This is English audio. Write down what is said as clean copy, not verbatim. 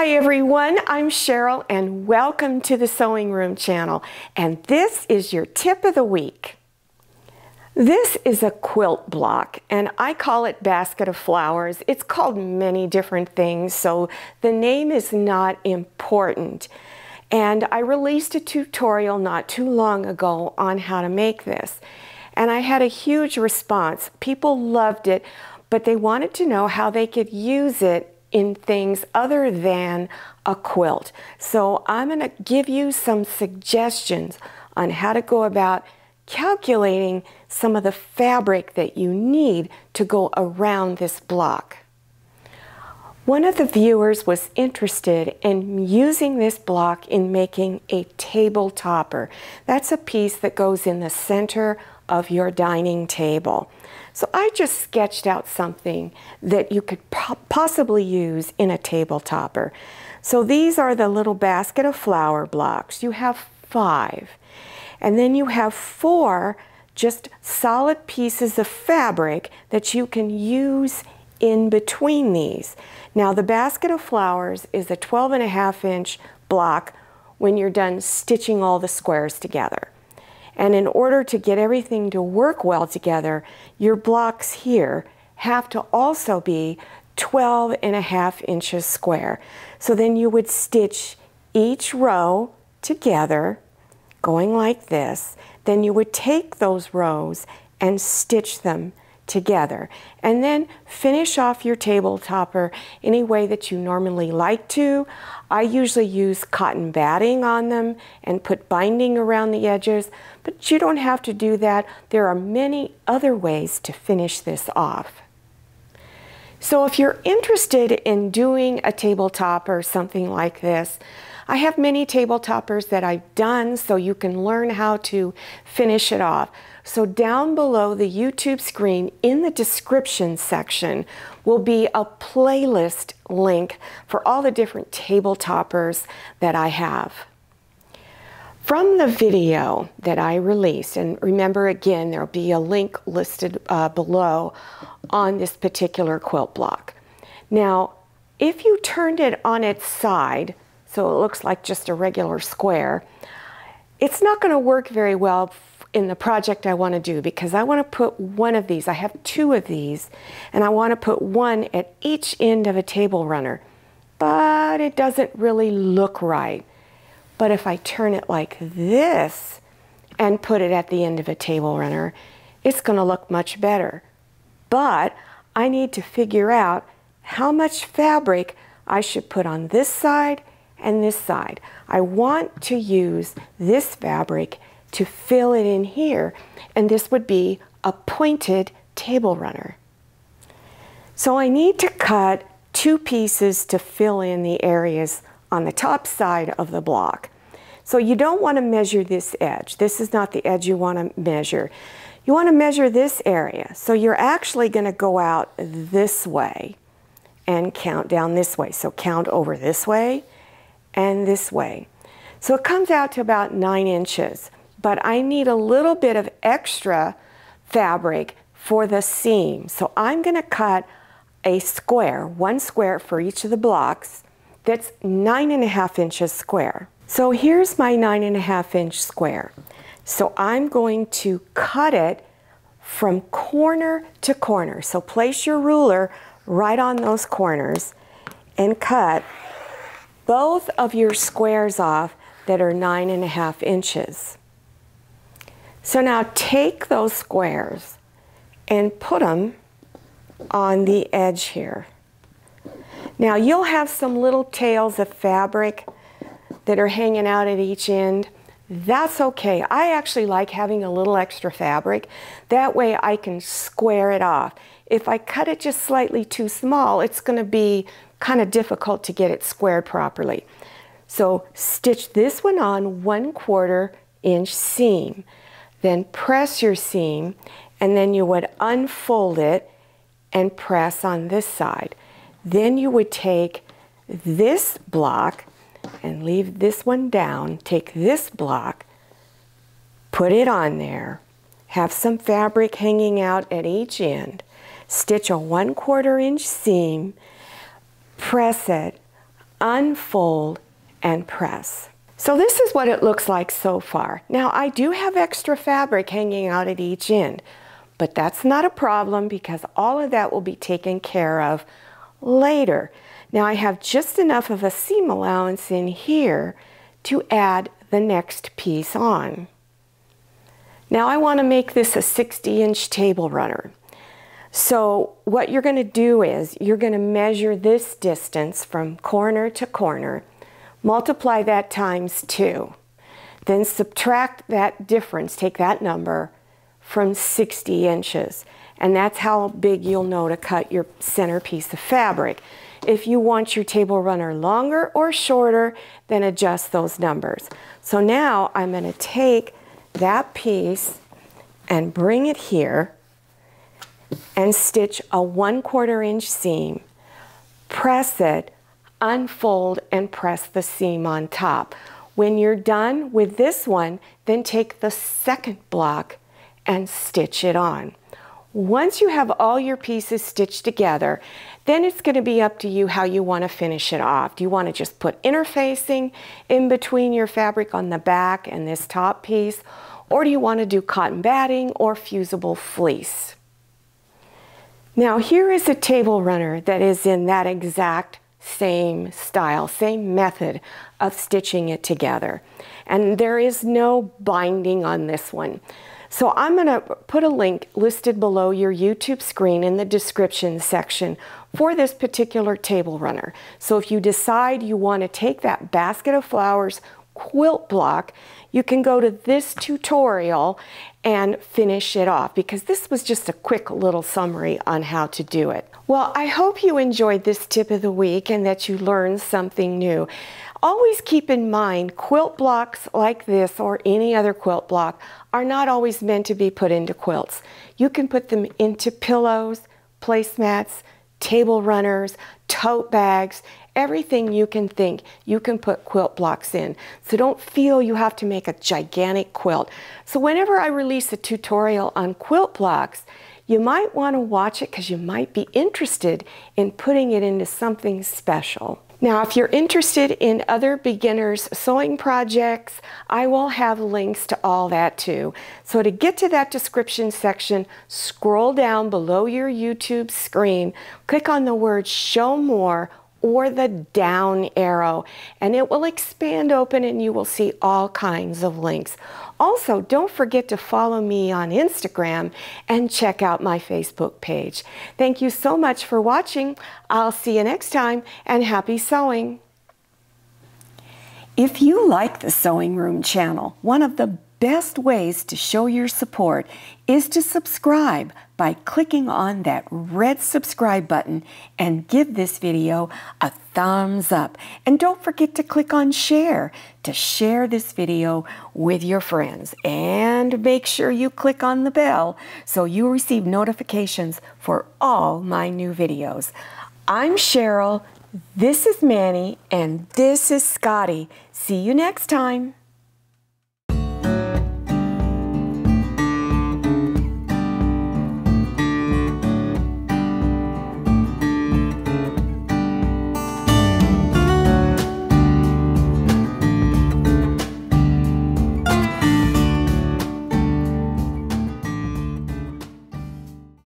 Hi everyone, I'm Cheryl and welcome to the Sewing Room channel, and this is your tip of the week. This is a quilt block and I call it basket of flowers. It's called many different things, so the name is not important. And I released a tutorial not too long ago on how to make this, and I had a huge response. People loved it, but they wanted to know how they could use it in things other than a quilt. So I'm going to give you some suggestions on how to go about calculating some of the fabric that you need to go around this block. One of the viewers was interested in using this block in making a table topper. That's a piece that goes in the center of your dining table. So I just sketched out something that you could possibly use in a table topper. So these are the little basket of flower blocks. You have 5. And then you have 4 just solid pieces of fabric that you can use in between these. Now the basket of flowers is a 12.5-inch block when you're done stitching all the squares together. And in order to get everything to work well together, your blocks here have to also be 12.5 inches square. So then you would stitch each row together, going like this. Then you would take those rows and stitch them together. And then finish off your table topper any way that you normally like to. I usually use cotton batting on them and put binding around the edges, but you don't have to do that. There are many other ways to finish this off. So if you're interested in doing a table topper or something like this, I have many table toppers that I've done so you can learn how to finish it off. So down below the YouTube screen in the description section will be a playlist link for all the different table toppers that I have. From the video that I released, and remember again there will be a link listed below on this particular quilt block. Now if you turned it on its side, so it looks like just a regular square, it's not going to work very well in the project I want to do, because I want to put one of these, I have 2 of these, and I want to put one at each end of a table runner, but it doesn't really look right. But if I turn it like this and put it at the end of a table runner, it's going to look much better. But I need to figure out how much fabric I should put on this side and this side. I want to use this fabric to fill it in here, and this would be a pointed table runner. So I need to cut 2 pieces to fill in the areas on the top side of the block. So you don't want to measure this edge. This is not the edge you want to measure. You want to measure this area. So you're actually going to go out this way and count down this way. So count over this way and this way. So it comes out to about 9 inches. But I need a little bit of extra fabric for the seam. So I'm going to cut a square, 1 square for each of the blocks, that's 9.5 inches square. So here's my 9.5 inch square. So I'm going to cut it from corner to corner. So place your ruler right on those corners and cut both of your squares off that are 9.5 inches. So now take those squares and put them on the edge here. Now you'll have some little tails of fabric that are hanging out at each end. That's okay. I actually like having a little extra fabric. That way I can square it off. If I cut it just slightly too small, it's going to be kind of difficult to get it squared properly. So stitch this one on 1/4 inch seam. Then press your seam, and then you would unfold it and press on this side. Then you would take this block and leave this one down, take this block, put it on there, have some fabric hanging out at each end, stitch a 1/4 inch seam, press it, unfold, and press. So this is what it looks like so far. Now I do have extra fabric hanging out at each end, but that's not a problem because all of that will be taken care of later. Now I have just enough of a seam allowance in here to add the next piece on. Now I want to make this a 60-inch table runner. So what you're going to do is you're going to measure this distance from corner to corner, multiply that times 2, then subtract that difference, take that number from 60 inches. And that's how big you'll know to cut your center piece of fabric. If you want your table runner longer or shorter, then adjust those numbers. So now I'm going to take that piece and bring it here and stitch a 1/4 inch seam, press it, unfold, and press the seam on top. When you're done with this one, then take the second block and stitch it on. Once you have all your pieces stitched together, then it's going to be up to you how you want to finish it off. Do you want to just put interfacing in between your fabric on the back and this top piece, or do you want to do cotton batting or fusible fleece? Now here is a table runner that is in that exact same style, same method of stitching it together. And there is no binding on this one. So I'm going to put a link listed below your YouTube screen in the description section for this particular table runner. So if you decide you want to take that basket of flowers quilt block, you can go to this tutorial and finish it off, because this was just a quick little summary on how to do it. Well, I hope you enjoyed this tip of the week and that you learned something new. Always keep in mind, quilt blocks like this or any other quilt block are not always meant to be put into quilts. You can put them into pillows, placemats, table runners, tote bags, everything you can think you can put quilt blocks in. So don't feel you have to make a gigantic quilt. So whenever I release a tutorial on quilt blocks, you might want to watch it because you might be interested in putting it into something special. Now, if you're interested in other beginners sewing projects, I will have links to all that too. So to get to that description section, scroll down below your YouTube screen, click on the word Show More or the down arrow, and it will expand open and you will see all kinds of links. Also, don't forget to follow me on Instagram and check out my Facebook page. Thank you so much for watching. I'll see you next time, and happy sewing. If you like the Sewing Room channel, one of the best ways to show your support is to subscribe by clicking on that red subscribe button and give this video a thumbs up. And don't forget to click on share to share this video with your friends. And make sure you click on the bell so you receive notifications for all my new videos. I'm Cheryl, this is Manny, and this is Scotty. See you next time.